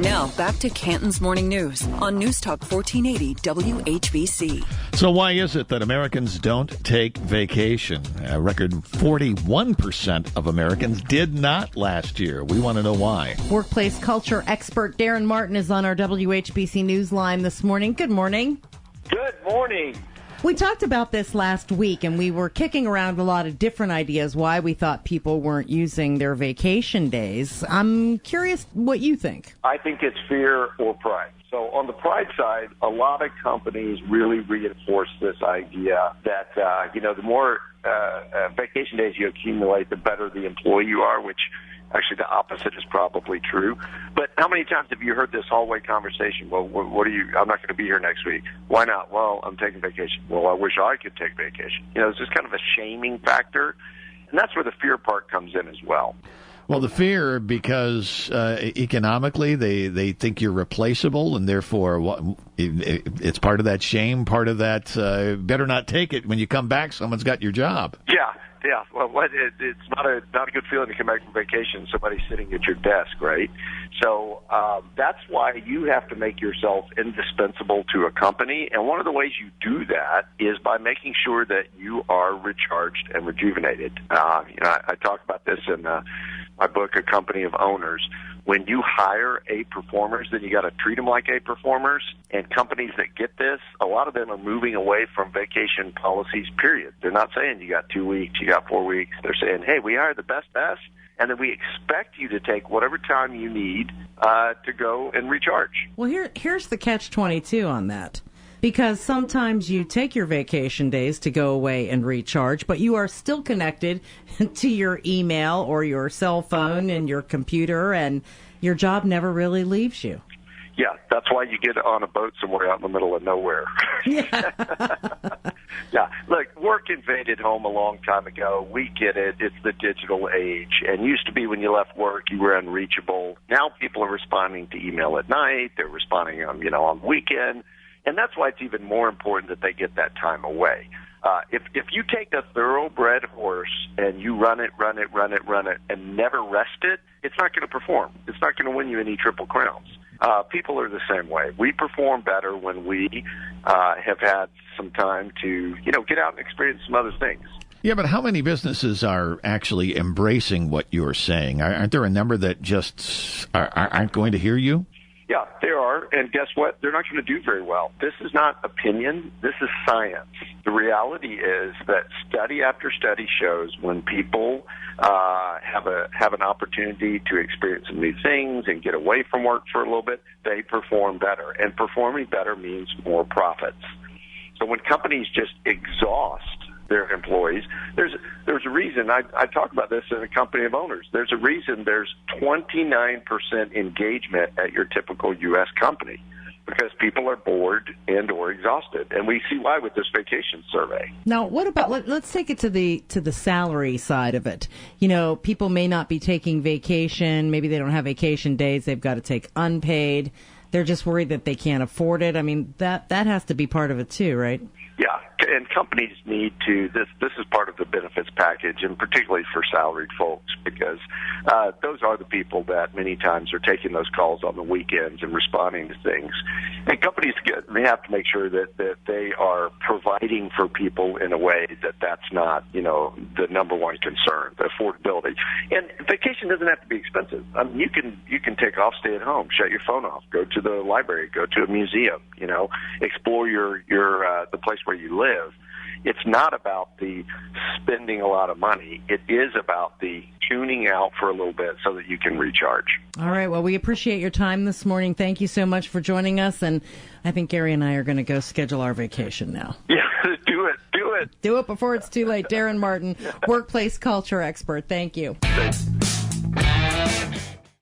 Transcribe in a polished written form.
Now, back to Canton's Morning News on News Talk 1480 WHBC. So why is it that Americans don't take vacation? A record 41% of Americans did not last year. We want to know why. Workplace culture expert Daren Martin is on our WHBC Newsline this morning. Good morning. Good morning. We talked about this last week, and we were kicking around a lot of different ideas why we thought people weren't using their vacation days. I'm curious what you think. I think it's fear or pride. So on the pride side, a lot of companies really reinforce this idea that, the more vacation days you accumulate, the better the employee you are, which actually the opposite is probably true. But how many times have you heard this hallway conversation? Well, I'm not going to be here next week. Why not? Well, I'm taking vacation. Well, I wish I could take vacation. It's just kind of a shaming factor. And that's where the fear part comes in as well. Well, the fear because economically they think you're replaceable, and therefore it's part of that shame, part of that better not take it. When you come back, someone's got your job. Yeah. Well, it's not a good feeling to come back from vacation. Somebody's sitting at your desk, right? So that's why you have to make yourself indispensable to a company. And one of the ways you do that is by making sure that you are recharged and rejuvenated. I talk about this in my book, A Company of Owners. When you hire A performers, then you got to treat them like A performers. And companies that get this, a lot of them are moving away from vacation policies, period. They're not saying you got 2 weeks, you got 4 weeks. They're saying, hey, we hire the best, and then we expect you to take whatever time you need to go and recharge. Well, here's the catch-22 on that. Because sometimes you take your vacation days to go away and recharge, but you are still connected to your email or your cell phone and your computer, and your job never really leaves you. Yeah, that's why you get on a boat somewhere out in the middle of nowhere. Yeah. Yeah, look, work invaded home a long time ago. We get it. It's the digital age. And used to be when you left work, you were unreachable. Now people are responding to email at night. They're responding on weekend. And that's why it's even more important that they get that time away. If you take a thoroughbred horse and you run it, and never rest it, it's not going to perform. It's not going to win you any Triple Crowns. People are the same way. We perform better when we have had some time to, get out and experience some other things. Yeah, but how many businesses are actually embracing what you're saying? Aren't there a number that just aren't going to hear you? Yeah, there are, and guess what? They're not going to do very well. This is not opinion. This is science. The reality is that study after study shows when people have an opportunity to experience some new things and get away from work for a little bit, they perform better. And performing better means more profits. So when companies just exhaust their employees, there's a reason. I talk about this in A Company of Owners. There's a reason there's 29% engagement at your typical U.S. company, because people are bored and or exhausted, and we see why with this vacation survey. Now, what about let's take it to the salary side of it. People may not be taking vacation. Maybe they don't have vacation days. They've got to take unpaid. They're just worried that they can't afford it. I mean, that has to be part of it too, right? Yeah, and companies need to, this is part of the benefits package, and particularly for salaried folks, because those are the people that many times are taking those calls on the weekends and responding to things. And companies, they have to make sure that they are providing for people in a way that's not, the number one concern, the affordability. And vacation doesn't have to be expensive. I mean, you can take off, stay at home, shut your phone off, go to the library, go to a museum, explore your the place where you live. It's not about the spending a lot of money. It is about the tuning out for a little bit so that you can recharge. All right. Well, we appreciate your time this morning. Thank you so much for joining us. And I think Gary and I are going to go schedule our vacation now. Yeah, do it. Do it before it's too late. Daren Martin, workplace culture expert. Thank you. Thanks.